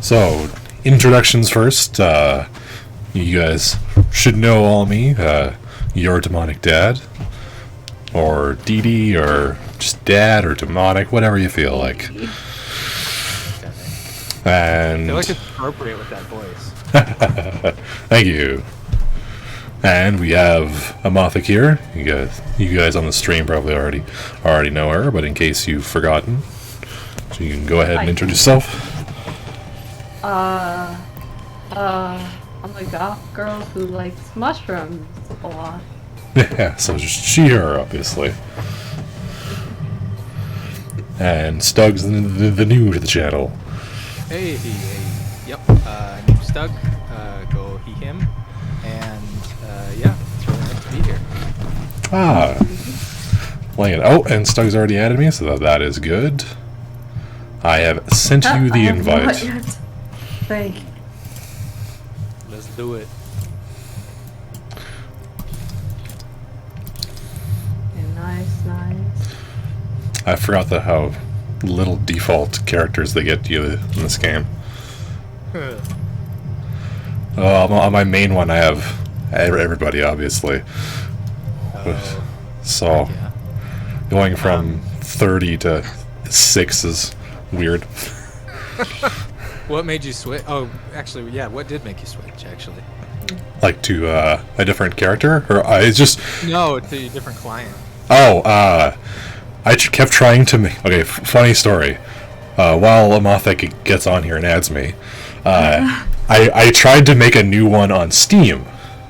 So, introductions first. You guys should know all me. Your demonic dad, or DD, or just dad, or demonic, whatever you feel like. And I feel like it's appropriate with that voice. thank you. And we have Emothic here. You guys on the stream probably already know her, but in case you've forgotten, so you can go ahead and introduce yourself. I'm a goth girl who likes mushrooms a lot. Yeah, so just she, her, obviously. And Stug's the new to the channel. Hey, yep, new Stug, go he, him, and, yeah, it's really nice to be here. Oh, and Stug's already added me, so that is good. I have sent you the invite. Thank you. Let's do it. Nice. I forgot how little default characters they get you in this game. On my main one, I have everybody, obviously. So, yeah. going from 30 to 6 is weird. What made you switch? Oh, actually, yeah, what did make you switch, actually? Like to a different character? Or it's just... No, to a different client. Oh, I kept trying to make... Okay, funny story. While Emothic gets on here and adds me, I tried to make a new one on Steam.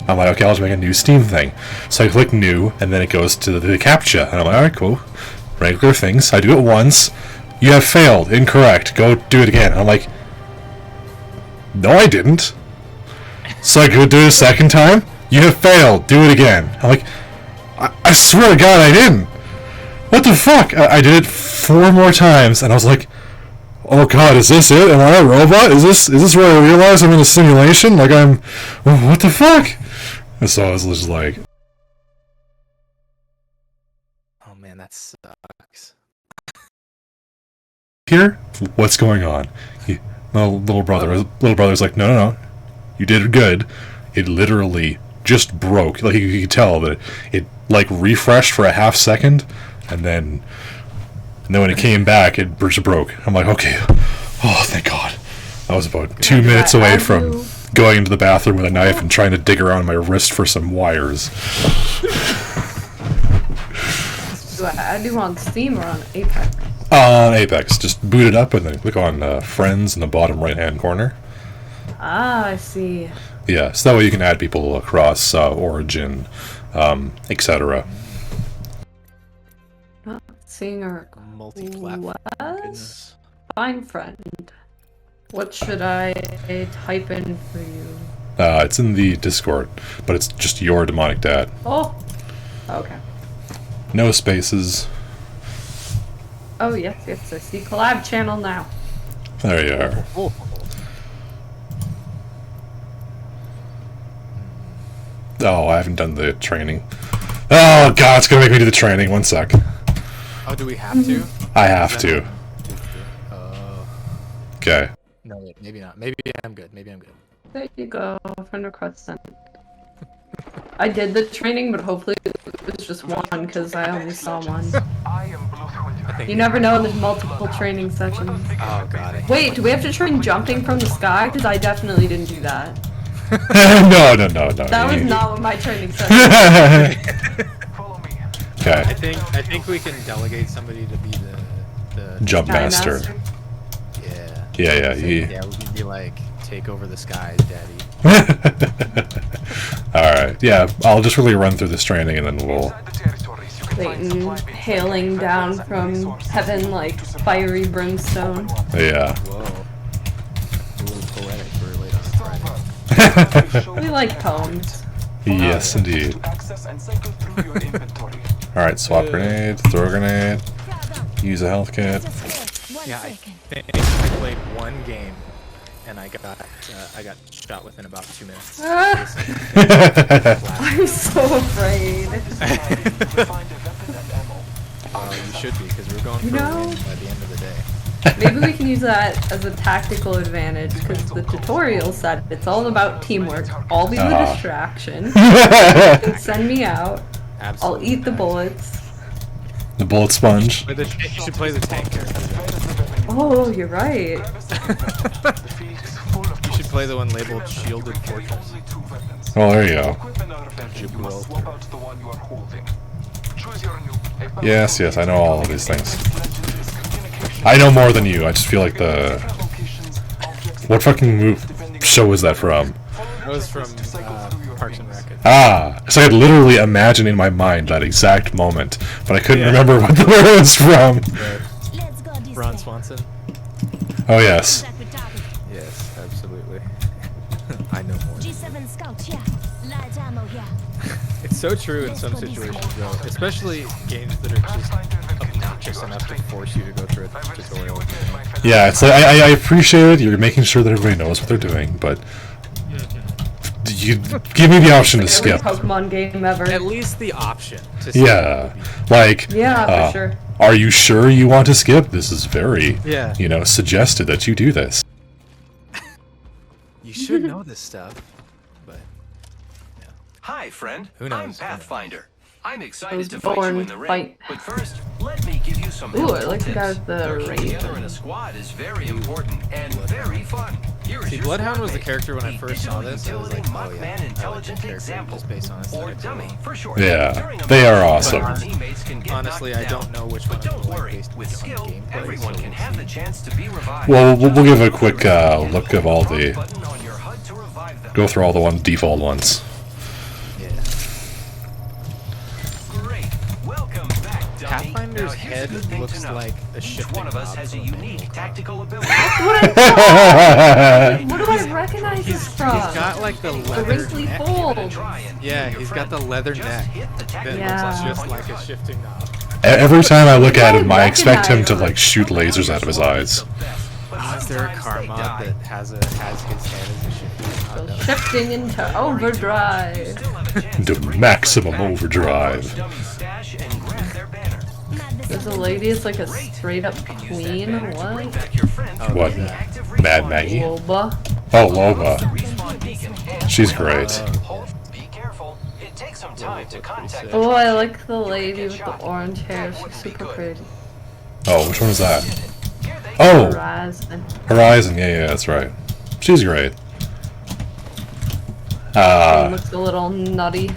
I'm like, okay, I'll just make a new Steam thing. So I click new, and then it goes to the CAPTCHA. And I'm like, alright, cool. Regular things. I do it once. You have failed. Incorrect. Go do it again. And I'm like, no, I didn't. So I go do it a second time. You have failed. Do it again. I'm like, I swear to God, I didn't. What the fuck? I did it 4 more times, and I was like, oh God, is this it? Am I a robot? Is this where I realize I'm in a simulation? Like what the fuck? And so I was just like, Oh man, that sucks. here? What's going on? My little brother's like, no, you did good. It literally just broke. Like you could tell that it like refreshed for a half second, and then when it came back, it just broke. I'm like, okay, oh thank God. I was about 2 minutes away from going into the bathroom with a knife and trying to dig around my wrist for some wires. Do I add you on Steam or on Apex? On Apex, just boot it up and then click on Friends in the bottom right-hand corner. Ah, I see. Yeah, so that way you can add people across Origin, etc. Seeing her Multi-platform. Goodness. Fine friend. What should I type in for you? It's in the Discord, but it's just your demonic dad. Oh, okay. No spaces. Oh yes, I see collab channel now. There you are. Oh. Oh, I haven't done the training. Oh God, it's gonna make me do the training. 1 sec. Oh, do we have to? I have to. Oh. Okay. No, wait, maybe not. Maybe I'm good. There you go, friend request sent. I did the training, but hopefully it was just one, because I only saw one. You never know, there's multiple training sessions. Oh god. Wait, do we have to train jumping from the sky? Because I definitely didn't do that. No. That was not what my training session was. Okay. I think we can delegate somebody to be the Jump Sky master. Yeah. Yeah. Yeah, we can be like, take over the skies, daddy. Alright, yeah, I'll just really run through this training and then we'll... Satan hailing down from heaven like fiery brimstone. Yeah. Whoa. A little poetic for late on Friday. We like poems. Yes, indeed. Alright, swap grenade, throw grenade, use a health kit. Yeah, I think I played one game and I got shot within about 2 minutes. I'm so afraid. You should be, because we're going for a win by the end of the day. Maybe we can use that as a tactical advantage, because the tutorial said it's all about teamwork. I'll be the distraction. You can send me out. Absolutely. I'll eat the bullets. The bullet sponge. You should play the tank character. Oh, you're right. You should play the one labeled Shielded Fortress. Oh, there you go. Yes, yes, I know all of these things. I know more than you. I just feel like the... What fucking show was that from? That was from Parks and Rec. Ah, because I could literally imagine in my mind that exact moment, but I couldn't remember what the word was from. Ron Swanson. Oh, yes. Yes, absolutely. I know more. It's so true in some situations, though, especially games that are just obnoxious enough to force you to go through a tutorial. Yeah, it's like I appreciate it. You're making sure that everybody knows what they're doing, but you give me the option to skip. Every Pokemon game ever. At least the option to skip. Yeah, like Yeah, for sure. Are you sure you want to skip? This is very, Yeah. Suggested that you do this. You should know this stuff, but yeah. Hi, friend. Who knows? I'm Pathfinder. I'm I excited was to fight you born in the ring. fight. But first, let me give you some Ooh, I helpful like the guy tips. with the Working together in raven. a squad is very important and very fun. Here is See, your Bloodhound was the squad character when I mate, first a saw digital this. I was like, utility oh yeah, Mothman I like that intelligent character example, just based on or aesthetics dummy alone. for short. Yeah, During a they are battle, awesome. your teammates can get Honestly, knocked I don't down. know which one But I don't like worry, based with on skill, gameplay, everyone so can we'll have see. the chance to be revived. Well, we'll give a quick look of all the... Button on your HUD to revive them. Go through all the default ones. Yeah. Great. Welcome back, dummy. Pathfinder's Now, here's head a good thing looks to know. like a Each shifting one of us knob has a from unique manual tactical ability. What do I recognize this from? He's got like the The leather wrinkly neck. fold. Yeah, he's got the leather neck. That Yeah. looks just like a shifting knob. Every time I look at him, I I expect him to, recognize shoot lasers out of his eyes. Oh, is there a car mod that has his head as a shifting knob? Shifting into overdrive. Into maximum overdrive. There's a lady, it's like a straight up queen. What? What? Mad Maggie? Loba. Oh, Loba. She's great. Be careful. It takes some time to contact Oh, I like the lady with the orange hair. She's super pretty. Oh, which one is that? Oh! Horizon. Horizon, yeah, that's right. She's great. She looks a little nutty.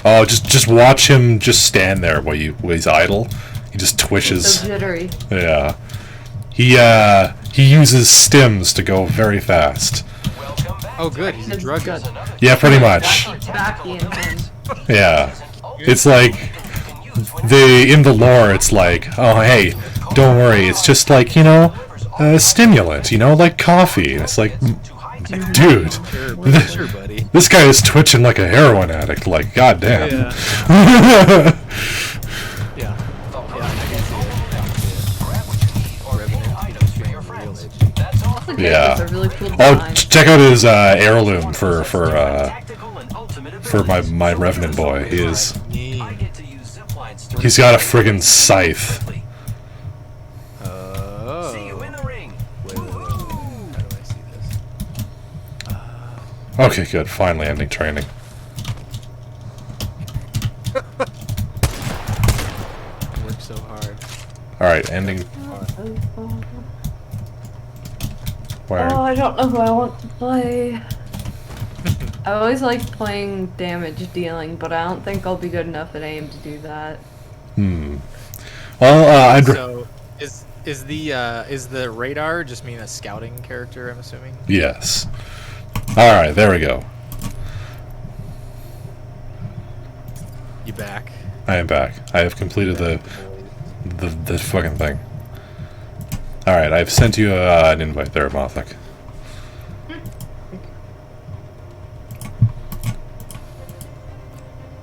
Oh, just watch him just stand there while he's idle. He just twitches. So jittery. Yeah. He uses stims to go very fast. Oh, good. He's a It's drug good. user. Yeah, pretty much. Backy in him. Yeah. It's like in the lore it's like, oh hey, don't worry, it's just like, a stimulant, like coffee. And it's like, dude, Sure, buddy. this guy is twitching like a heroin addict, like goddamn. Yeah. Yeah. I can see it. Yeah. It's a really cool Oh, design. check out his heirloom for my Revenant boy. He's got a friggin' scythe. Oh. See you in the ring. Wait. How do I see this? Okay, good. Finally ending training. I worked so hard. Alright, ending. Where? Oh, I don't know who I want to play. I always like playing damage dealing, but I don't think I'll be good enough at aim to do that. Well, So, is the radar just mean a scouting character? I'm assuming. yes. Alright, there we go. You back? I am back. I have completed the fucking thing. Alright, I've sent you an invite there, Emothic.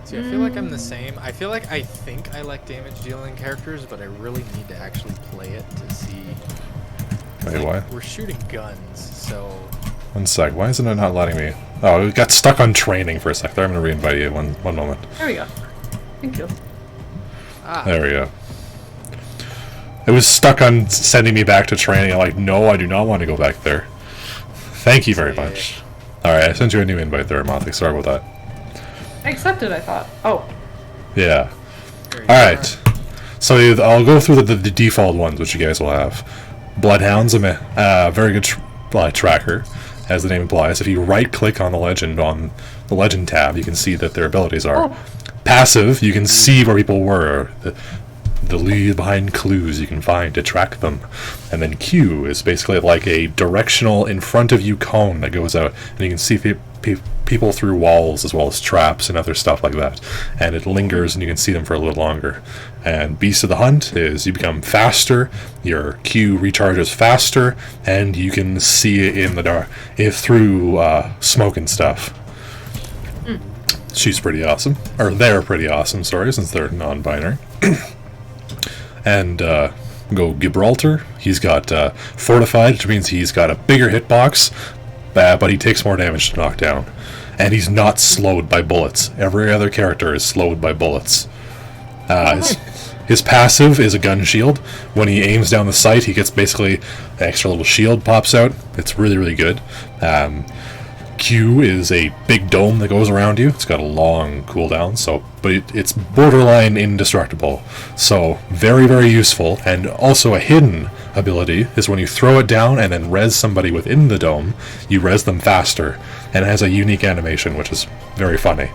See, I feel like I'm the same. I feel like I think I like damage dealing characters, but I really need to actually play it to see. Wait, what? We're shooting guns, so. One sec. Why isn't it not letting me? Oh, we got stuck on training for a sec there. I'm gonna re-invite you. One moment. There we go. Thank you. Ah. There we go. It was stuck on sending me back to training. I'm like, no, I do not want to go back there. Thank you very much. Alright, I sent you a new invite there, Emothic. Sorry about that. I accepted, I thought. Oh. Yeah. Alright. So I'll go through the default ones, which you guys will have. Bloodhound's a very good tracker, as the name implies. If you right-click on the legend tab, you can see that their abilities are. Passive, you can see where people were. The lead behind clues you can find to track them. And then Q is basically like a directional in front of you cone that goes out, and you can see people through walls as well as traps and other stuff like that. And it lingers and you can see them for a little longer. And Beast of the Hunt is you become faster, your Q recharges faster, and you can see it in the dark through smoke and stuff. She's pretty awesome. Or they're pretty awesome, sorry, since they're non-binary. And go Gibraltar. He's got Fortified, which means he's got a bigger hitbox, but he takes more damage to knock down. And he's not slowed by bullets. Every other character is slowed by bullets. His passive is a gun shield. When he aims down the sight, he gets basically an extra little shield pops out. It's really, really good. Q is a big dome that goes around you. It's got a long cooldown, but it's borderline indestructible. So very, very useful. And also a hidden ability is when you throw it down and then res somebody within the dome, you res them faster. And it has a unique animation, which is very funny.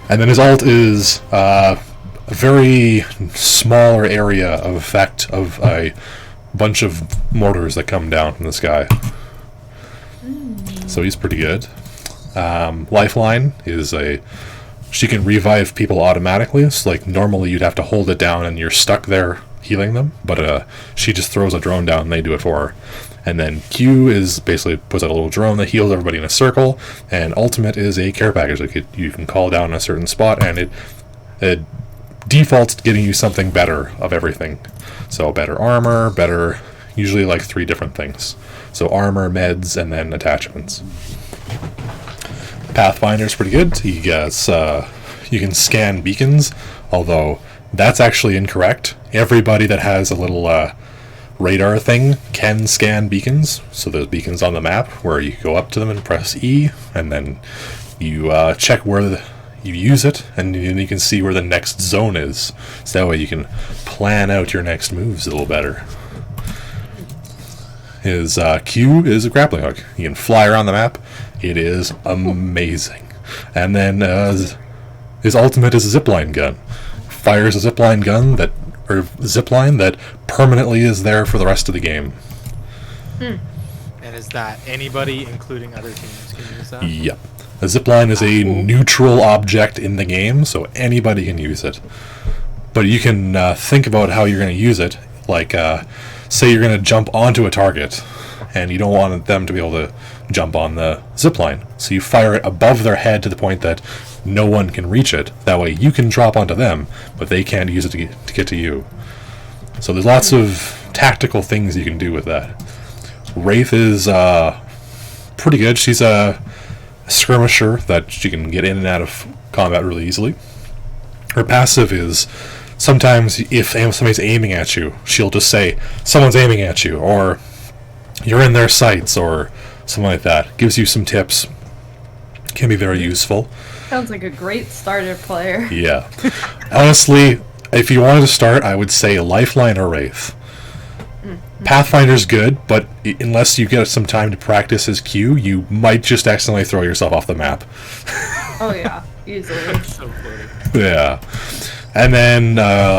And then his ult is a very smaller area of effect of a bunch of mortars that come down from the sky. So he's pretty good. Lifeline is she can revive people automatically. It's like normally you'd have to hold it down and you're stuck there healing them, but she just throws a drone down and they do it for her. And then Q is basically puts out a little drone that heals everybody in a circle, and Ultimate is a care package that you can call down in a certain spot, and it defaults to getting you something better of everything. So better armor, better, usually like 3 different things. So armor, meds, and then attachments. Pathfinder's pretty good. He gets, you can scan beacons, although that's actually incorrect. Everybody that has a little radar thing can scan beacons. So there's beacons on the map where you go up to them and press E, and then you check where you use it, and then you can see where the next zone is. So that way you can plan out your next moves a little better. His Q is a grappling hook. You can fly around the map. It is amazing. And then his ultimate is a zipline gun. Fires a zipline gun zipline that permanently is there for the rest of the game. And is that anybody, including other teams, can use that? Yep. A zipline is a neutral object in the game, so anybody can use it. But you can think about how you're going to use it. Like, say you're going to jump onto a target, and you don't want them to be able to jump on the zipline. So you fire it above their head to the point that no one can reach it. That way you can drop onto them, but they can't use it to get to you. So there's lots of tactical things you can do with that. Wraith is pretty good. She's a skirmisher that she can get in and out of combat really easily. Her passive is sometimes if somebody's aiming at you, she'll just say, someone's aiming at you, or you're in their sights, or something like that. Gives you some tips. Can be very useful. Sounds like a great starter player. Yeah. Honestly, if you wanted to start, I would say Lifeline or Wraith. Pathfinder's good, but unless you get some time to practice his Q, you might just accidentally throw yourself off the map. Oh yeah, easily. So floating. Yeah. And then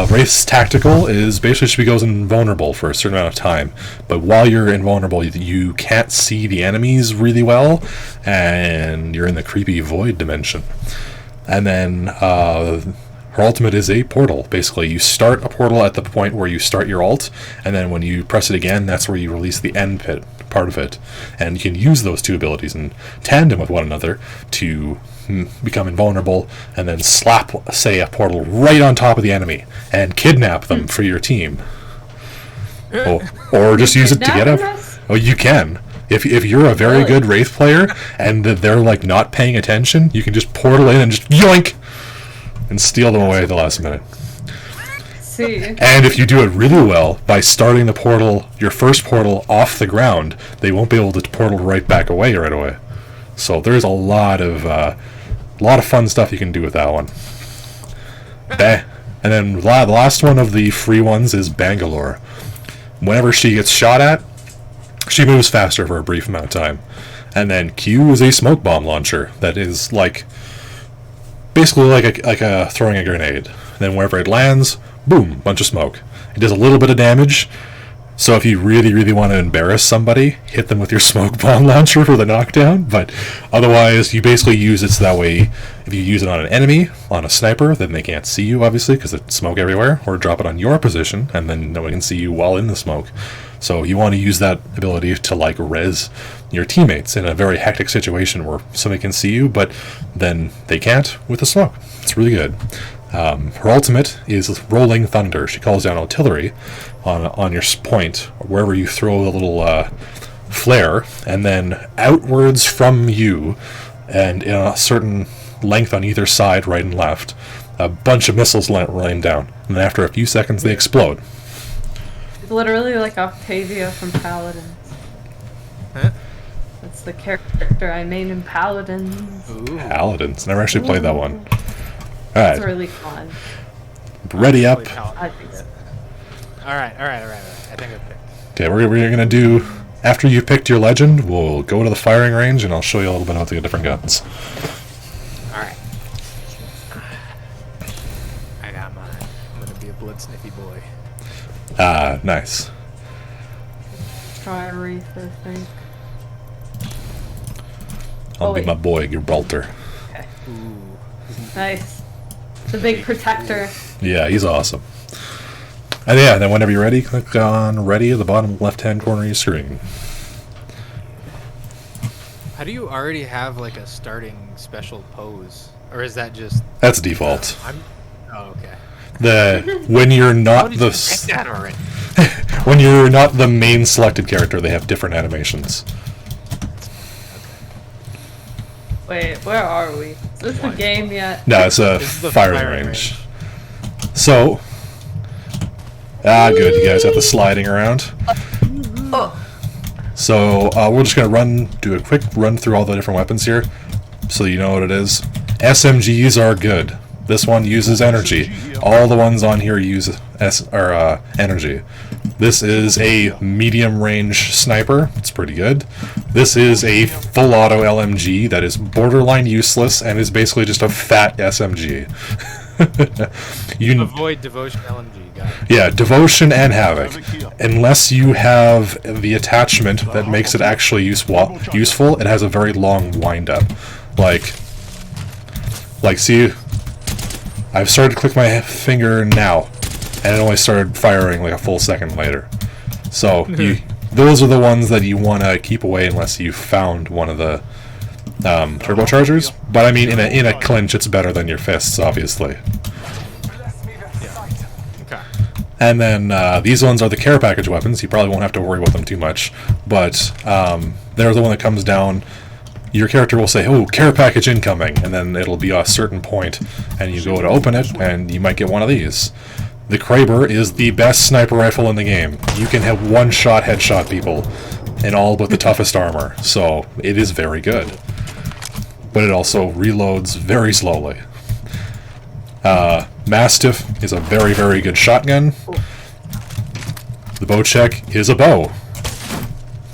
Wraith's tactical is basically she goes invulnerable for a certain amount of time. But while you're invulnerable, you can't see the enemies really well, and you're in the creepy void dimension. And then her ultimate is a portal. Basically, you start a portal at the point where you start your ult, and then when you press it again, that's where you release the end part of it. And you can use those 2 abilities in tandem with one another to become invulnerable, and then slap, say, a portal right on top of the enemy and kidnap them for your team. Or just use it to get up. Oh, you can. If you're a very good Wraith player and they're like not paying attention, you can just portal in and just yoink and steal them away at the last minute. see. And if you do it really well, by starting the portal, your first portal off the ground, they won't be able to portal right back away right away. So there's a lot of fun stuff you can do with that one. And then the last one of the free ones is Bangalore. Whenever she gets shot at, she moves faster for a brief amount of time. And then Q is a smoke bomb launcher that is basically like a throwing a grenade. Then wherever it lands, boom, bunch of smoke. It does a little bit of damage. So if you really, really want to embarrass somebody, hit them with your smoke bomb launcher for the knockdown. But otherwise, you basically use it so that way, if you use it on an enemy, on a sniper, then they can't see you, obviously, because it's smoke everywhere. Or drop it on your position, and then no one can see you while in the smoke. So you want to use that ability to, res your teammates in a very hectic situation where somebody can see you, but then they can't with the smoke. It's really good. Her ultimate is Rolling Thunder. She calls down artillery on your point, wherever you throw the little flare, and then outwards from you, and in a certain length on either side, right and left, a bunch of missiles rain down. And then after a few seconds, they explode. It's literally like Octavia from Paladins. Huh? That's the character I made in Paladins. Ooh. Paladins. Never actually played that one. It's Alright, really fun. ready up. I think so. Alright. I think I've picked. Okay, we're going to do, after you've picked your legend, we'll go to the firing range and I'll show you a little bit about the different guns. Alright. I got mine. I'm gonna be a blood sniffy boy. Ah, nice. Try a wreath, I think. I'll Oh, be wait. my boy, Gibraltar. Okay. Ooh. Nice. The big protector. Yeah, he's awesome. And yeah, then whenever you're ready, click on ready at the bottom left-hand corner of your screen. How do you already have like a starting special pose? Or is that just That's default. Oh, okay. When you're How not did the you pick that already? when you're not the main selected character, they have different animations. Wait, where are we? Is this the game yet? No, it's a This is the firing firing range. So, good. You guys have the sliding around. Oh, So we're just gonna do a quick run through all the different weapons here, so you know what it is. SMGs are good. This one uses energy. All the ones on here use energy. This is a medium range sniper. It's pretty good. This is a full auto LMG that is borderline useless and is basically just a fat SMG. Avoid devotion LMG, got it. Yeah, Devotion and Havoc. Unless you have the attachment that makes it actually useful, it has a very long wind-up. See, I've started to click my finger now, and it only started firing like a full second later. So, those are the ones that you want to keep away unless you found one of the turbochargers. But I mean, in a clinch, it's better than your fists, obviously. Okay. And then these ones are the care package weapons. You probably won't have to worry about them too much. But they're the one that comes down. Your character will say, "Oh, care package incoming," and then it'll be a certain point, and you go to open it, and you might get one of these. The Kraber is the best sniper rifle in the game. You can have one-shot headshot people in all but the toughest armor, so it is very good. But it also reloads very slowly. Mastiff is a very, very good shotgun. The Bocek is a bow.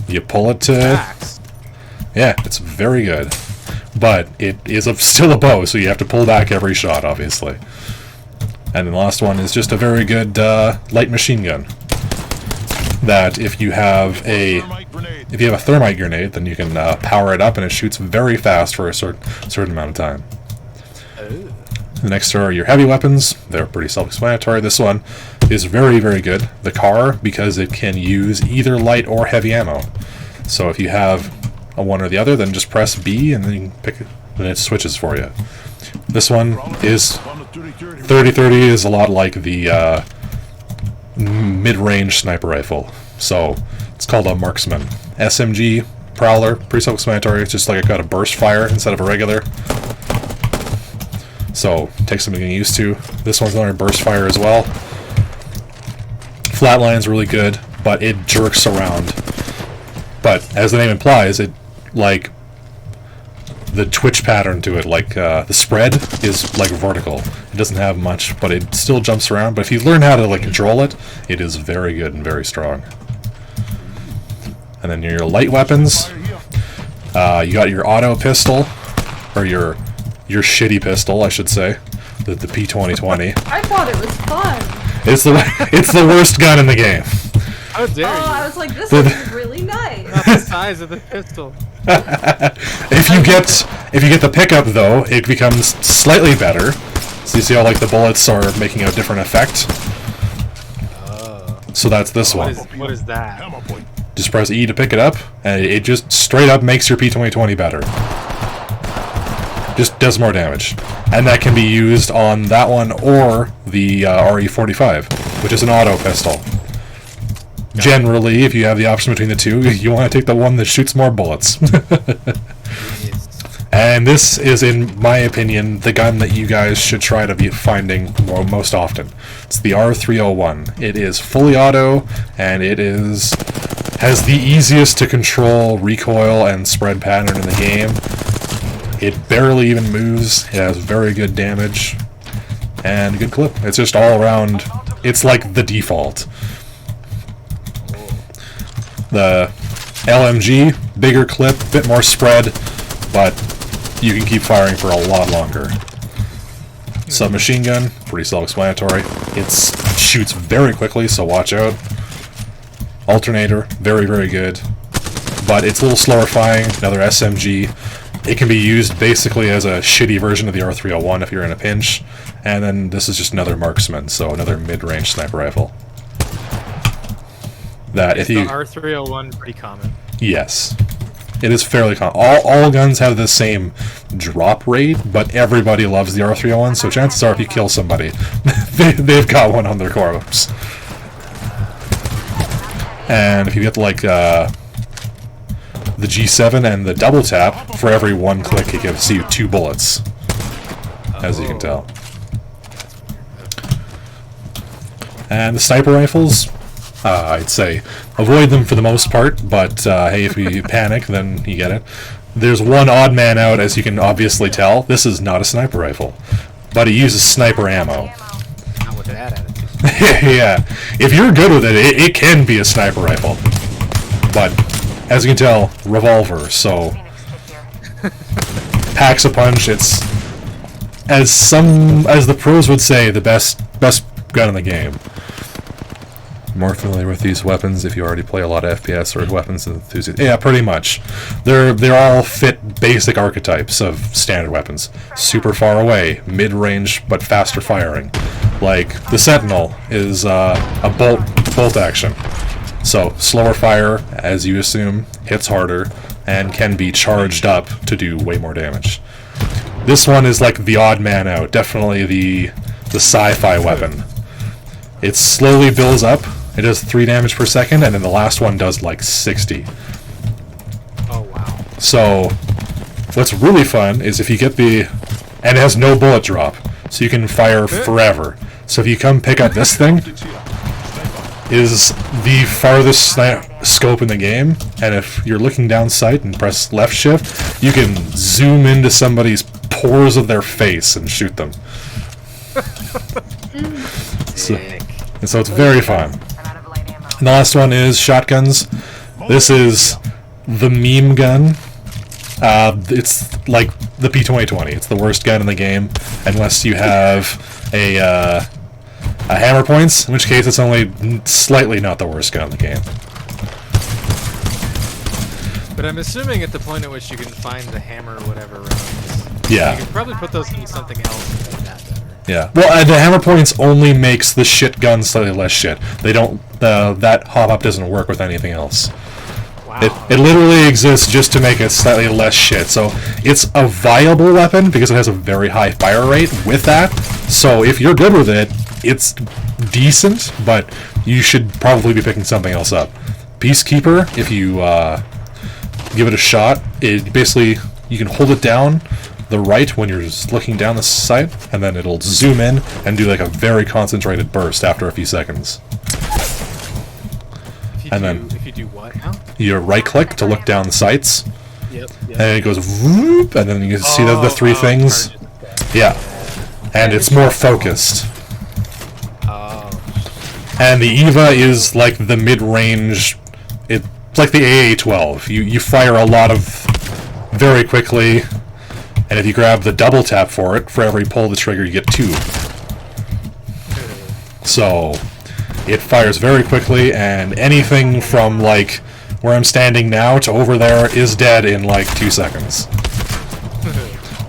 You pull it to... Axe. Yeah, it's very good. But it is still a bow, so you have to pull back every shot, obviously. And the last one is just a very good light machine gun. That if you have a thermite grenade, then you can power it up, and it shoots very fast for a certain amount of time. Oh. The next are your heavy weapons. They're pretty self-explanatory. This one is very, very good. The car, because it can use either light or heavy ammo. So if you have a one or the other, then just press B, and then you can pick it, and it switches for you. This one is 30-30 is a lot like the mid-range sniper rifle. So it's called a marksman. SMG, Prowler, pretty self-explanatory. It's just like it got a burst fire instead of a regular. So it takes some getting used to. This one's on a burst fire as well. flatline's really good, but it jerks around. But as the name implies, it like the twitch pattern to it, like the spread is like vertical. It doesn't have much, but it still jumps around. But if you learn how to like control it, it is very good and very strong. And then your light weapons, you got your auto pistol, or your shitty pistol, I should say, the P2020. I thought it was fun. It's the worst gun in the game. How dare you? I was like, this is really nice. Not the size of the pistol. If you get the pickup though, it becomes slightly better. So you see how like the bullets are making a different effect. So that's this one. What is that? Just press E to pick it up, and it just straight up makes your P2020 better. Just does more damage. And that can be used on that one or the RE45, which is an auto pistol. Generally, if you have the option between the two, you want to take the one that shoots more bullets. And this is, in my opinion, the gun that you guys should try to be finding most often. It's the R301. It is fully auto, and it has the easiest to control recoil and spread pattern in the game. It barely even moves. It has very good damage and good clip. It's just all around. It's like the default. The LMG, bigger clip, bit more spread, but you can keep firing for a lot longer. Submachine gun, pretty self-explanatory. It shoots very quickly, so watch out. Alternator, very, very good. But it's a little slower firing, another SMG. It can be used basically as a shitty version of the R301 if you're in a pinch. And then this is just another marksman, so another mid-range sniper rifle. That if you... The R301 pretty common. Yes. It is fairly common. All guns have the same drop rate, but everybody loves the R301, so chances are if you kill somebody, they've got one on their corpse. And if you get like the G7 and the double tap, for every one click it gives you 2 bullets, as you can tell. And the sniper rifles, I'd say avoid them for the most part, but hey, if you panic, then you get it. There's one odd man out, as you can obviously tell. This is not a sniper rifle, but it uses sniper ammo. Not with that attitude. Yeah, if you're good with it, it can be a sniper rifle. But as you can tell, revolver, so packs a punch. It's as the pros would say, the best gun in the game. More familiar with these weapons if you already play a lot of FPS or weapons enthusiasts. Yeah, pretty much. They're all fit basic archetypes of standard weapons. Super far away, mid-range but faster firing. Like the Sentinel is a bolt action. So slower fire, as you assume, hits harder, and can be charged up to do way more damage. This one is like the odd man out, definitely the sci-fi weapon. It slowly builds up. It does 3 damage per second, and then the last one does like 60. Oh wow. So, what's really fun is if you get and it has no bullet drop, so you can fire forever. So if you come pick up this thing, is the farthest scope in the game, and if you're looking down sight and press left shift, you can zoom into somebody's pores of their face and shoot them. So it's very fun. And the last one is shotguns. This is the meme gun. It's like the P2020. It's the worst gun in the game, unless you have a hammer points, in which case it's only slightly not the worst gun in the game. But I'm assuming at the point at which you can find the hammer whatever rounds, Yeah. you can probably put those in something else and make that better. Yeah. Well, the hammer points only makes the shit gun slightly less shit. They don't. That hop-up doesn't work with anything else. Wow. It literally exists just to make it slightly less shit. So it's a viable weapon because it has a very high fire rate with that. So if you're good with it, it's decent, but you should probably be picking something else up. Peacekeeper, if you give it a shot, it basically, you can hold it down the right when you're just looking down the sight, and then it'll zoom in and do like a very concentrated burst after a few seconds. And then if you do what now? you right-click to look down the sights, Yep. and it goes whoop, and then you can see the three things. Target. Yeah, and it's more focused. Oh. And the Eva is like the mid-range. It's like the AA-12. You fire a lot of very quickly, and if you grab the double tap for it, for every pull the trigger, you get 2. So it fires very quickly, and anything from like where I'm standing now to over there is dead in like 2 seconds.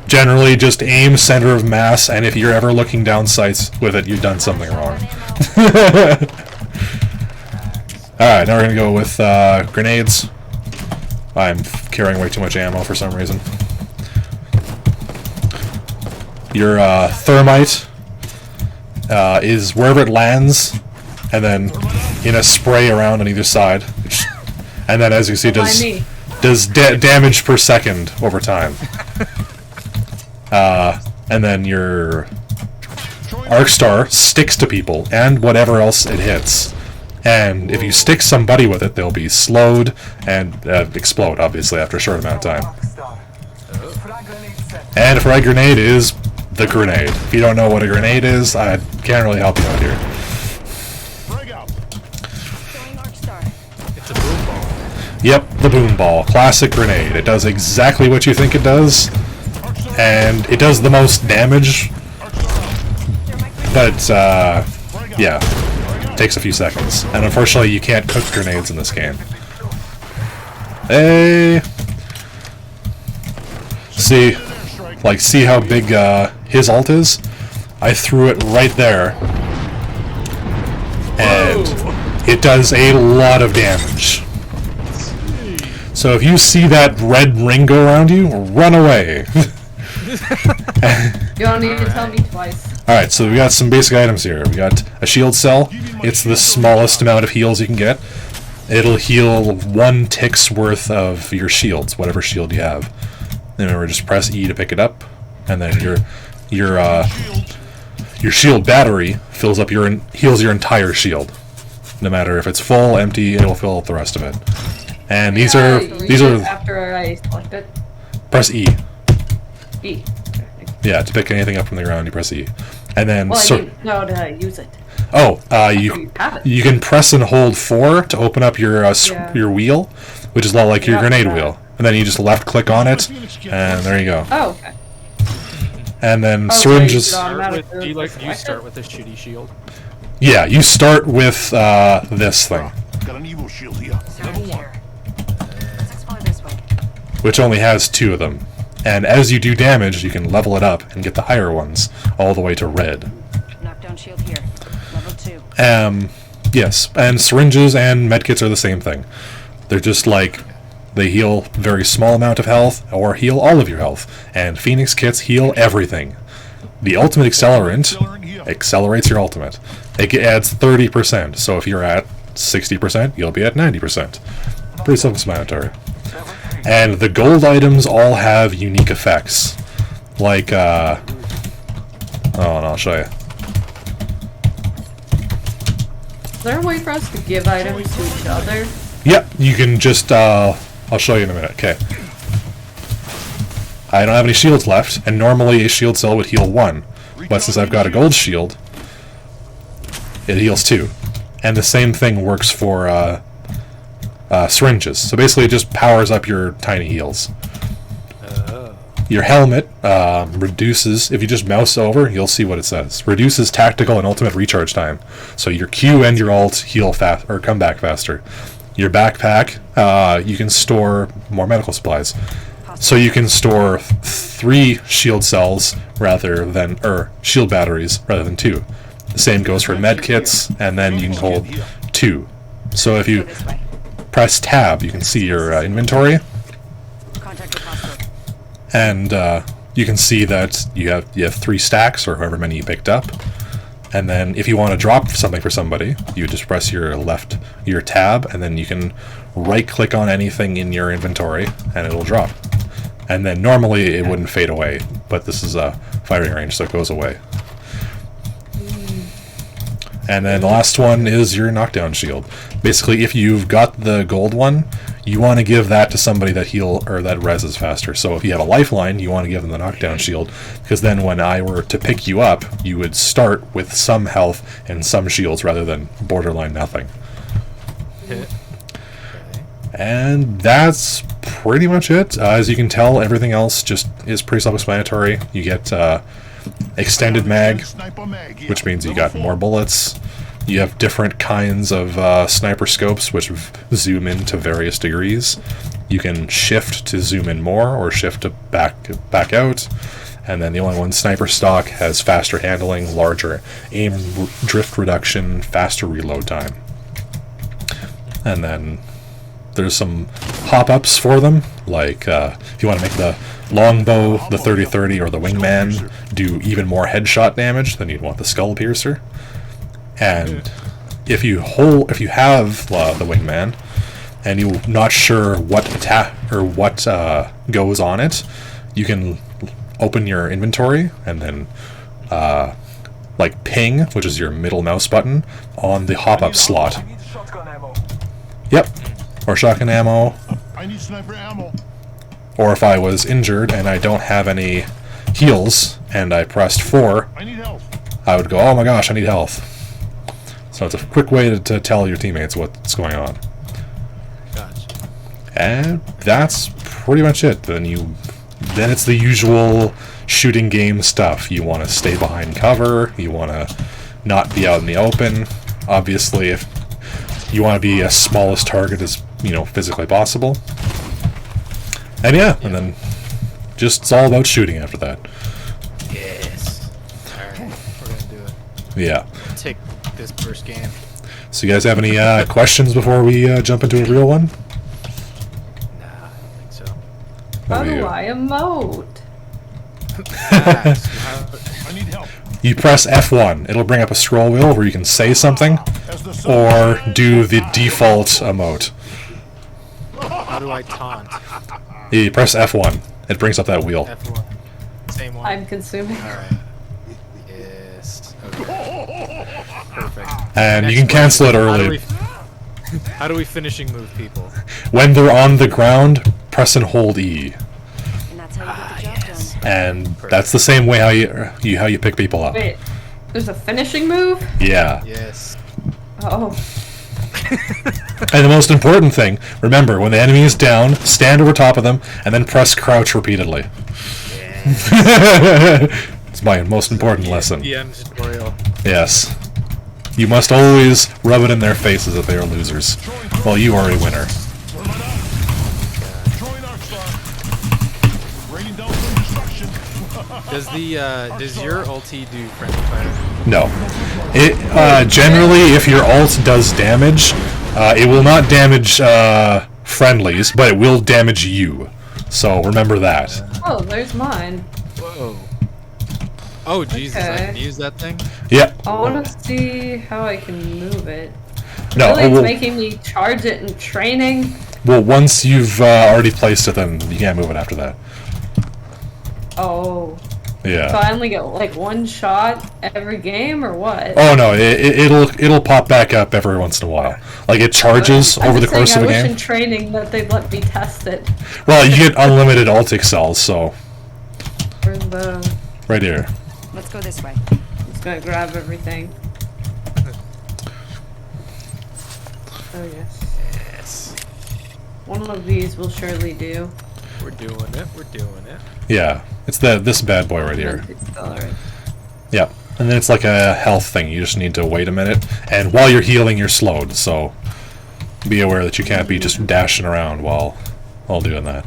Generally, just aim center of mass, and if you're ever looking down sights with it, you've done something wrong. Alright, now we're gonna go with grenades. I'm carrying way too much ammo for some reason. Your thermite is wherever it lands, and then in a spray around on either side. And then, as you see, does damage per second over time. And then your arc star sticks to people and whatever else it hits. And if you stick somebody with it, they'll be slowed and explode, obviously, after a short amount of time. And a frag grenade is the grenade. If you don't know what a grenade is, I can't really help you out here. It's a boom ball. Yep, the boom ball. Classic grenade. It does exactly what you think it does, and it does the most damage, but, yeah, it takes a few seconds. And unfortunately, you can't cook grenades in this game. Hey! See how big, his ult is? I threw it right there, and it does a lot of damage. So if you see that red ring go around you, run away. You don't need to tell me twice. Alright, so we got some basic items here. We got a shield cell. It's the smallest amount of heals you can get. It'll heal 1 tick's worth of your shields, whatever shield you have. Then remember, just press E to pick it up, and then your shield battery heals your entire shield. No matter if it's full, empty, it'll fill up the rest of it. And these are after I select it. Press E. E. Yeah, to pick anything up from the ground, you press E, and then No, to use it. you can press and hold 4 to open up your your wheel, which is like your grenade wheel, and then you just left click on it, and there you go. Oh, okay. And then Do syringes. You start with a shitty shield? Yeah, you start with this thing, Got an Evo shield here. Level 1. Let's explore this way. which only has 2 of them. And as you do damage, you can level it up and get the higher ones all the way to red. Knockdown shield here. Level 2. Yes, and syringes and medkits are the same thing. They're just like, they heal a very small amount of health, or heal all of your health. And Phoenix kits heal everything. The ultimate accelerant accelerates your ultimate. It adds 30%, so if you're at 60%, you'll be at 90%. Pretty self-explanatory. And the gold items all have unique effects. Like, oh, and I'll show you. Is there a way for us to give items to each other? Yep, you can just, I'll show you in a minute, okay. I don't have any shields left, and normally a shield cell would heal 1. But since I've got a gold shield, it heals 2. And the same thing works for, syringes. So basically it just powers up your tiny heals. Your helmet reduces, if you just mouse over, you'll see what it says. Reduces tactical and ultimate recharge time. So your Q and your ult heal fast or come back faster. Your backpack, you can store more medical supplies. So you can store 3 shield cells rather than, shield batteries rather than 2. The same goes for med kits, and then you can hold 2. So if you This way. press tab, you can see your inventory, Contact with hostile. and you can see that you have 3 stacks or however many you picked up. And then if you want to drop something for somebody, you just press your tab, and then you can right click on anything in your inventory and it'll drop. And then normally it wouldn't fade away, but this is a firing range, so it goes away. And then the last one is your knockdown shield. Basically, if you've got the gold one, you want to give that to somebody that that reses faster. So if you have a lifeline, you want to give them the knockdown shield, because then when I were to pick you up, you would start with some health and some shields rather than borderline nothing. Okay. And that's pretty much it. As you can tell, everything else just is pretty self-explanatory. You get extended mag, Sniper mag here. which means you Level got more bullets. You have different kinds of sniper scopes, which zoom in to various degrees. You can shift to zoom in more, or shift to back out. And then the only one, sniper stock, has faster handling, larger aim drift reduction, faster reload time. And then there's some pop-ups for them, like if you want to make the longbow, the 30-30, or the wingman do even more headshot damage, then you'd want the skull piercer. And if you have the wingman and you're not sure what goes on it, you can open your inventory and then like ping, which is your middle mouse button, on the hop-up slot. Yep. Or shotgun ammo. I need sniper ammo. Or if I was injured and I don't have any heals and I pressed 4, I need health. I would go, oh my gosh, I need health. So it's a quick way to tell your teammates what's going on. Gotcha. And that's pretty much it. Then it's the usual shooting game stuff. You want to stay behind cover. You want to not be out in the open. Obviously, if you want to be as small as target as physically possible. And and then just it's all about shooting after that. Yes. Alright, we're gonna do it. Yeah. Take this first game. So you guys have any questions before we jump into a real one? Nah, I don't think so. How What do do you- I emote? I need help. You press F1. It'll bring up a scroll wheel where you can say something As the sun or do the default emote. How do I taunt? You press F1. It brings up that wheel. F1. Same one. I'm consuming. Alright. Yes. Okay. Perfect. And you Next can cancel it question. early. How do we finishing move people? When they're on the ground, press and hold E. And that's how you get the job Yes. done. And that's the same way how you pick people up. Wait, there's a finishing move? Yeah. Yes. Oh. And the most important thing, remember, when the enemy is down, stand over top of them, and then press crouch repeatedly. It's my most important lesson. The end tutorial. Yes. You must always rub it in their faces that they are losers, while you are a winner. Throwing arc star. Raining down some destruction. Does your ulti do friendly fire? No. It generally, if your ult does damage, it will not damage friendlies, but it will damage you. So remember that. Oh, there's mine. Whoa. Oh Jesus! I Okay. can use that thing. Yep. I want to see how I can move it. No. Really, it's Well, making me charge it in training. well, once you've already placed it, then you can't move it after that. Oh. So Yeah. I only get like one shot every game, or what? Oh no, it'll pop back up every once in a while. Like it charges I'm over the just course of saying, a I wish game. in training that they'd let me test it. Well, you get unlimited ultic cells, so Where's the... right here. Let's go this way. Just gonna grab everything. Oh yes. Yes. One of these will surely do. We're doing it. We're doing it. Yeah, it's this bad boy right here. Alright. Yeah, and then it's like a health thing. You just need to wait a minute, and while you're healing, you're slowed. So be aware that you can't be just dashing around while doing that.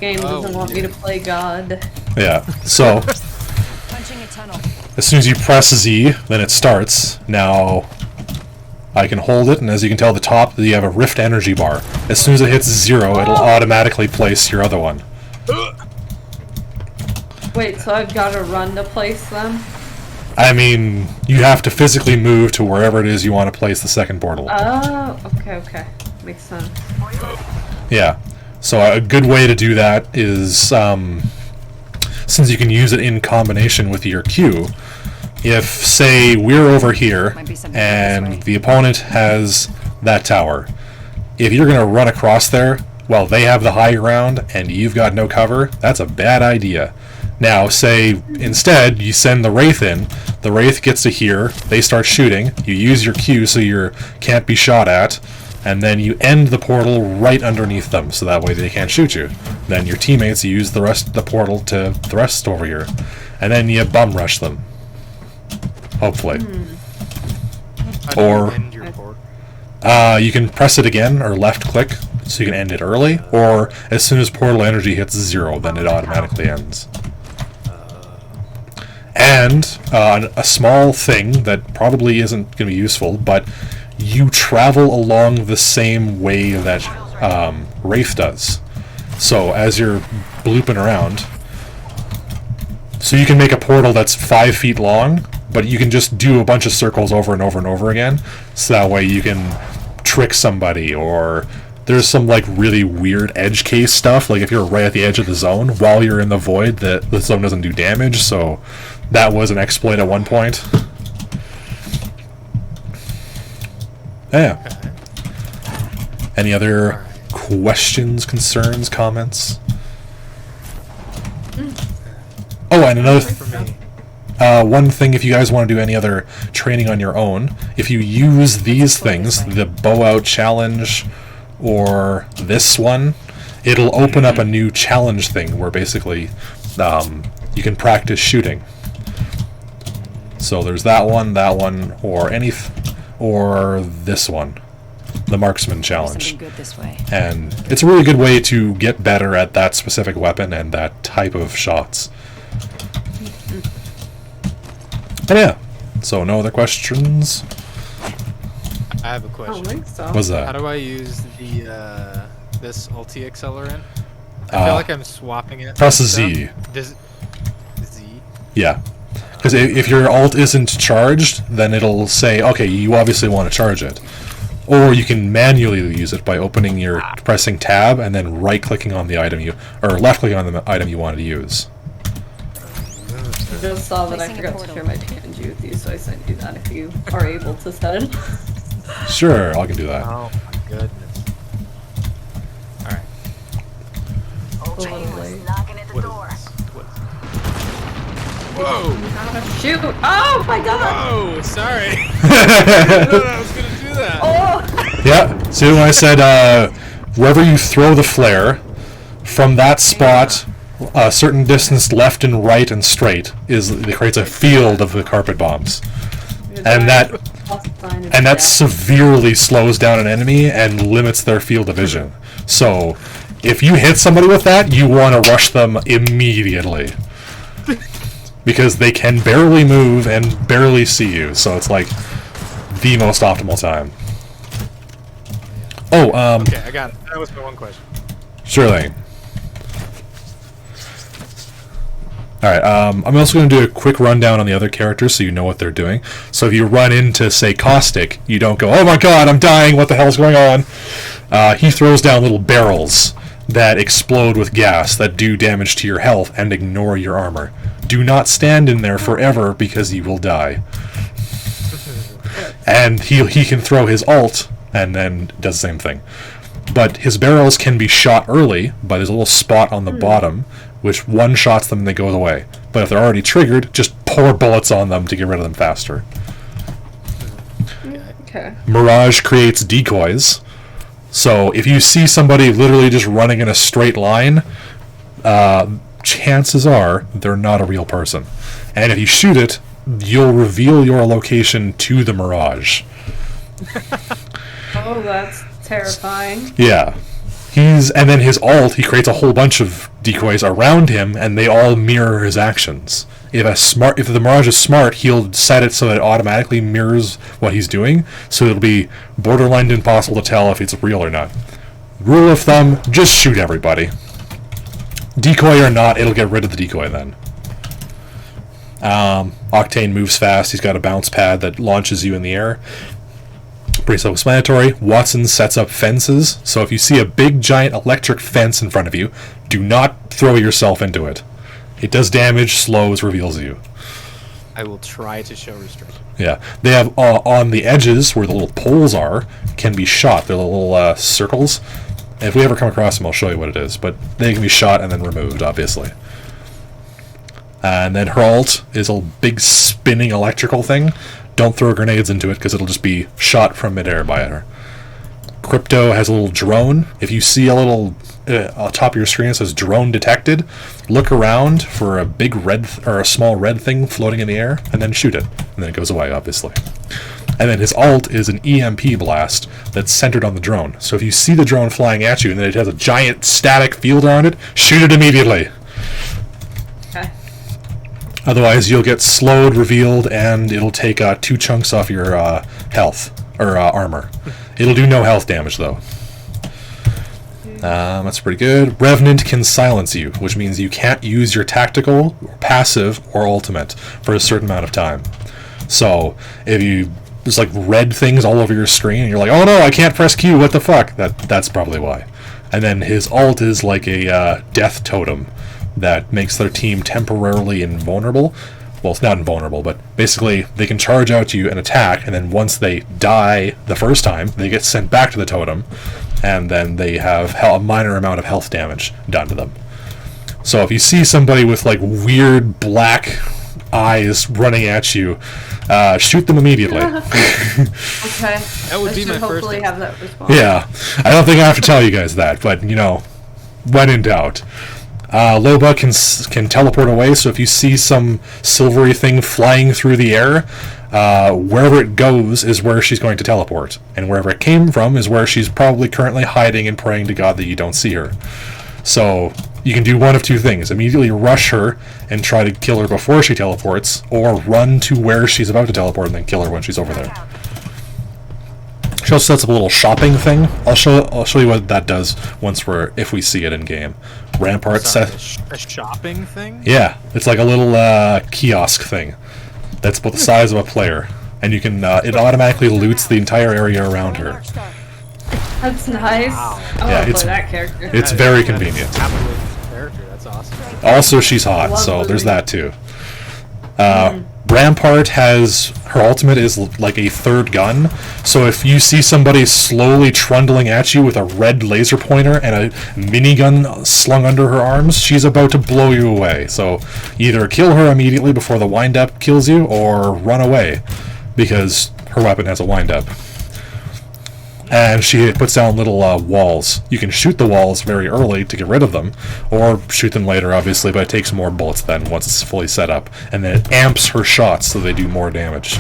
Game doesn't want me to play God. Yeah. So Punching a tunnel. as soon as you press Z, then it starts. Now I can hold it, and as you can tell at the top, you have a rift energy bar. As soon as it hits 0, it'll automatically place your other one. Wait, so I've got to run to place them? I mean, you have to physically move to wherever it is you want to place the second portal. Oh, okay. Makes sense. Yeah. So a good way to do that is, since you can use it in combination with your Q, if, say, we're over here, Might be something this way. and the opponent has that tower, if you're going to run across there, well, they have the high ground, and you've got no cover, that's a bad idea. Now, say, instead, you send the Wraith in, the Wraith gets to here, they start shooting, you use your Q so you can't be shot at, and then you end the portal right underneath them, so that way they can't shoot you. Then your teammates use the portal to thrust over here, and then you bum rush them. Hopefully. How do you Or- end your port? You can press it again, or left click, so you can end it early, or as soon as portal energy hits 0, then it automatically ends. And a small thing that probably isn't going to be useful, but you travel along the same way that Wraith does. So as you're blooping around, so you can make a portal that's 5 feet long, but you can just do a bunch of circles over and over and over again, so that way you can trick somebody, or there's some like really weird edge case stuff, like if you're right at the edge of the zone while you're in the void, the zone doesn't do damage, so that was an exploit at one point. Yeah. Okay. Any other questions, concerns, comments? Oh, and another For me. one thing, if you guys want to do any other training on your own, if you use these things, the bow out challenge or this one, it'll open up a new challenge thing where basically you can practice shooting. So there's that one, or this one, the marksman challenge. Something good this way. And it's a really good way to get better at that specific weapon and that type of shots. And yeah, so no other questions? I have a I don't question. think so. What's How that? do I use the this ulti accelerant? I feel like I'm swapping it. press and Z. stuff. Does Z? Yeah. Because if your alt isn't charged, then it'll say, okay, you obviously want to charge it. Or you can manually use it by pressing tab and then right-clicking on the item or left-clicking on the item you wanted to use. I just saw that I Placing a forgot to portal. share my PNG with you, so I sent you that if you are able to set it. Sure, I can do that. Oh my goodness. Alright. Totally. Knocking at the What door. is this? What is Whoa! Shoot! Oh my god! Oh, sorry. I didn't know I was gonna do that. Oh! Yeah, see when I said wherever you throw the flare, from that spot, a certain distance left and right and straight it creates a field of the carpet bombs. And that severely slows down an enemy and limits their field of vision. So, if you hit somebody with that, you want to rush them immediately. Because they can barely move and barely see you, so it's like the most optimal time. Oh, Okay, I got it. That was my one question. sure thing. Alright, I'm also going to do a quick rundown on the other characters so you know what they're doing. So if you run into, say, Caustic, you don't go, oh my god, I'm dying, what the hell's going on? He throws down little barrels that explode with gas that do damage to your health and ignore your armor. Do not stand in there forever because you will die. And he can throw his ult and then does the same thing. But his barrels can be shot early, but there's a little spot on the bottom which one-shots them and they go away. But if they're already triggered, just pour bullets on them to get rid of them faster. Okay. Mirage creates decoys. So if you see somebody literally just running in a straight line, chances are they're not a real person. And if you shoot it, you'll reveal your location to the Mirage. Oh, that's terrifying. Yeah. And then his ult, he creates a whole bunch of decoys around him, and they all mirror his actions. If the Mirage is smart, he'll set it so that it automatically mirrors what he's doing, so it'll be borderline impossible to tell if it's real or not. Rule of thumb, just shoot everybody. Decoy or not, it'll get rid of the decoy then. Octane moves fast, he's got a bounce pad that launches you in the air. Pretty self-explanatory. Watson sets up fences, so if you see a big giant electric fence in front of you, do not throw yourself into it. It does damage, slows, reveals you. I will try to show restraint. Yeah, they have on the edges where the little poles are can be shot. They're little circles. And if we ever come across them, I'll show you what it is. But they can be shot and then removed, obviously. And then her ult is a big spinning electrical thing. Don't throw grenades into it because it'll just be shot from midair by her. Crypto has a little drone. If you see a little on top of your screen that says drone detected, look around for a big red or a small red thing floating in the air and then shoot it. And then it goes away, obviously. And then his ult is an EMP blast that's centered on the drone. So if you see the drone flying at you and then it has a giant static field around it, shoot it immediately. Okay. Otherwise, you'll get slowed, revealed, and it'll take 2 chunks off your health or armor. It'll do no health damage, though. That's pretty good. Revenant can silence you, which means you can't use your tactical, or passive, or ultimate for a certain amount of time. So, if there's like red things all over your screen, and you're like, oh no, I can't press Q, what the fuck? That's probably why. And then his ult is like a death totem that makes their team temporarily invulnerable. Well, it's not invulnerable, but basically they can charge out to you and attack, and then once they die the first time, they get sent back to the totem, and then they have a minor amount of health damage done to them. So if you see somebody with like weird black eyes running at you, shoot them immediately. Okay. That would I be should my first hopefully instinct. have that response. Yeah, I don't think I have to tell you guys that, but you know, when in doubt. Loba can teleport away, so if you see some silvery thing flying through the air, wherever it goes is where she's going to teleport. And wherever it came from is where she's probably currently hiding and praying to God that you don't see her. So you can do one of 2 things. Immediately rush her and try to kill her before she teleports, or run to where she's about to teleport and then kill her when she's over there. She also sets up a little shopping thing. I'll show you what that does if we see it in game. Rampart Sorry, set. a shopping thing? Yeah, it's like a little kiosk thing that's about the size of a player, and you can it automatically loots the entire area around her. That's nice. Wow. I Yeah, want to it's- play that character. It's very convenient. Happy with character. That's awesome. Also, she's hot, so there's that too. Rampart has her ultimate is like a third gun, so if you see somebody slowly trundling at you with a red laser pointer and a minigun slung under her arms, she's about to blow you away. So either kill her immediately before the wind-up kills you, or run away, because her weapon has a wind-up. And she puts down little walls. You can shoot the walls very early to get rid of them, or shoot them later, obviously, but it takes more bullets then once it's fully set up. And then it amps her shots so they do more damage.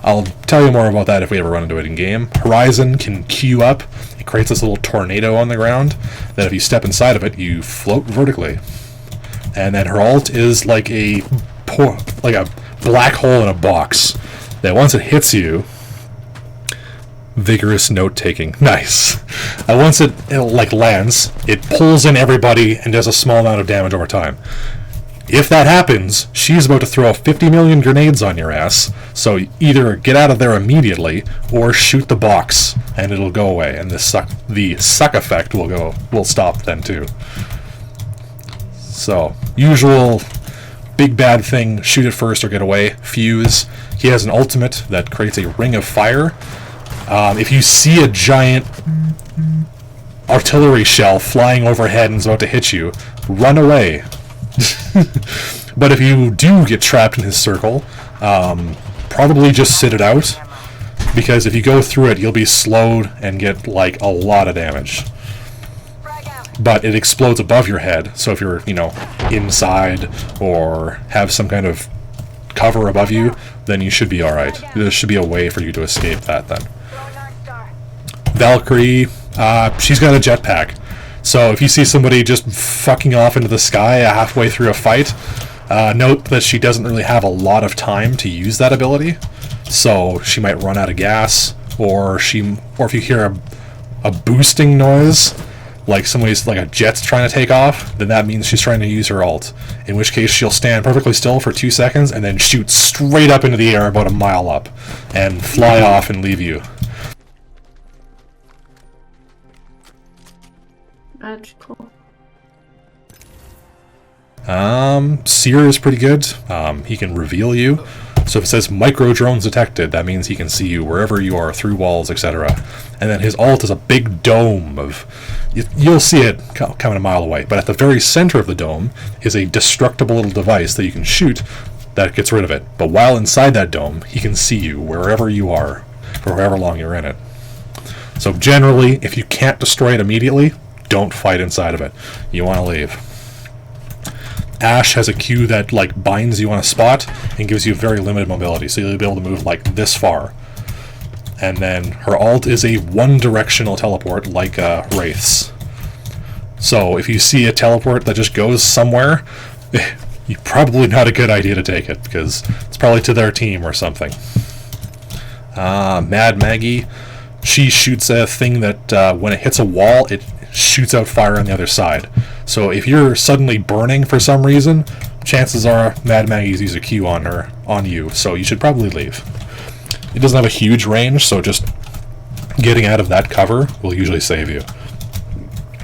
I'll tell you more about that if we ever run into it in game. Horizon can queue up. It creates this little tornado on the ground that if you step inside of it, you float vertically. And then her ult is like a black hole in a box that once it hits you, vigorous note-taking. Nice. Once it like lands, it pulls in everybody and does a small amount of damage over time. If that happens, she's about to throw 50 million grenades on your ass, so either get out of there immediately or shoot the box and it'll go away, and the suck effect will stop then too. So, usual big bad thing, shoot it first or get away. Fuse. He has an ultimate that creates a ring of fire. If you see a giant artillery shell flying overhead and is about to hit you, run away. But if you do get trapped in his circle, probably just sit it out, because if you go through it, you'll be slowed and get like a lot of damage. But it explodes above your head, so if you're, inside or have some kind of cover above you, then you should be alright. There should be a way for you to escape that then. Valkyrie, she's got a jetpack. So if you see somebody just fucking off into the sky halfway through a fight, note that she doesn't really have a lot of time to use that ability. So she might run out of gas, or if you hear a boosting noise, like a jet's trying to take off, then that means she's trying to use her ult. In which case she'll stand perfectly still for 2 seconds and then shoot straight up into the air about a mile up and fly off and leave you. Magical. Seer is pretty good. He can reveal you. So if it says micro drones detected, that means he can see you wherever you are, through walls, etc. And then his ult is a big dome of... You'll see it coming a mile away, but at the very center of the dome is a destructible little device that you can shoot that gets rid of it. But while inside that dome, he can see you wherever you are, for however long you're in it. So generally, if you can't destroy it immediately, don't fight inside of it. You want to leave. Ashe has a Q that like binds you on a spot and gives you very limited mobility, so you'll be able to move like this far. And then her ult is a one-directional teleport like Wraith's. So if you see a teleport that just goes somewhere, probably not a good idea to take it, because it's probably to their team or something. Mad Maggie, she shoots a thing that when it hits a wall, it shoots out fire on the other side. So if you're suddenly burning for some reason, chances are Mad Maggie's used a Q on you, so you should probably leave. It doesn't have a huge range, so just getting out of that cover will usually save you.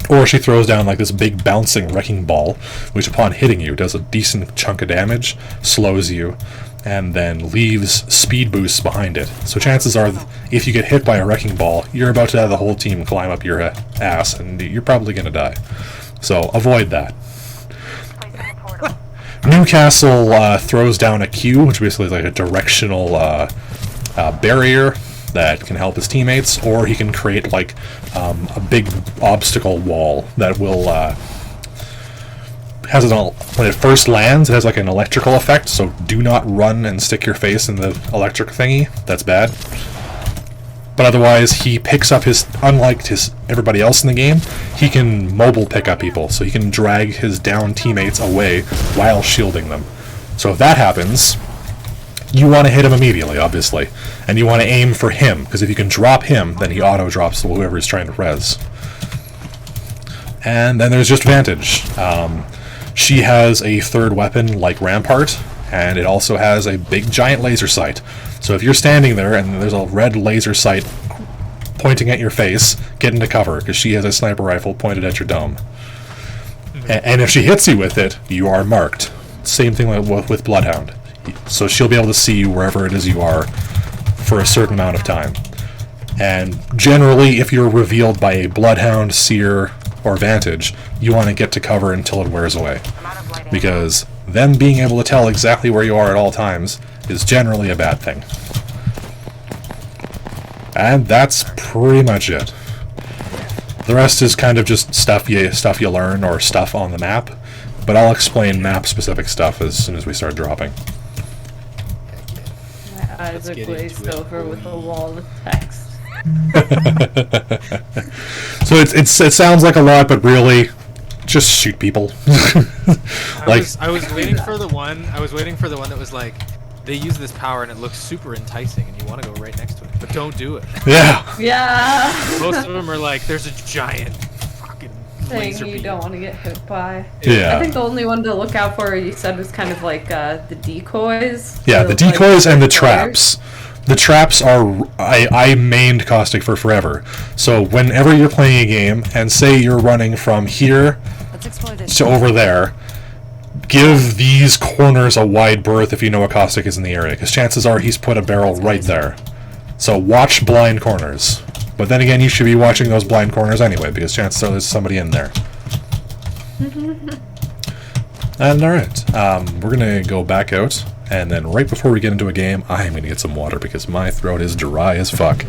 Or she throws down like this big bouncing wrecking ball, which upon hitting you does a decent chunk of damage, slows you, and then leaves speed boosts behind it. So chances are, if you get hit by a wrecking ball, you're about to have the whole team climb up your ass, and you're probably going to die. So avoid that. Newcastle throws down a Q, which basically is like a directional barrier that can help his teammates, or he can create like a big obstacle wall that will when it first lands, it has like an electrical effect, so do not run and stick your face in the electric thingy. That's bad. But otherwise, he picks up unlike everybody else in the game, he can mobile pick up people, so he can drag his down teammates away while shielding them. So if that happens, you want to hit him immediately, obviously, and you want to aim for him, because if you can drop him, then he auto-drops whoever he's trying to res. And then there's just Vantage. She has a third weapon like Rampart, and it also has a big giant laser sight. So if you're standing there and there's a red laser sight pointing at your face, get into cover, because she has a sniper rifle pointed at your dome. And if she hits you with it, you are marked. Same thing with Bloodhound. So she'll be able to see you wherever it is you are for a certain amount of time. And generally, if you're revealed by a Bloodhound, Seer, or Vantage, you want to get to cover until it wears away. Because them being able to tell exactly where you are at all times is generally a bad thing. And that's pretty much it. The rest is kind of just stuff you learn or stuff on the map, but I'll explain map-specific stuff as soon as we start dropping. My eyes are glazed over with a wall of text. So it sounds like a lot, but really, just shoot people. I was waiting for the one. I was waiting for the one that was like, they use this power and it looks super enticing, and you want to go right next to it, but don't do it. Yeah. Yeah. Most of them are like, there's a giant fucking laser Thing you beam. don't want to get hit by. Yeah. I think the only one to look out for, you said, was kind of like the decoys. Yeah, the decoys and the traps. The traps are... I mained Caustic for forever. So whenever you're playing a game, and say you're running from here Let's explore this. to over there, give these corners a wide berth if you know a Caustic is in the area, because chances are he's put a barrel right there. So watch blind corners. But then again, you should be watching those blind corners anyway, because chances are there's somebody in there. And alright, we're gonna go back out, and then right before we get into a game, I'm gonna get some water, because my throat is dry as fuck.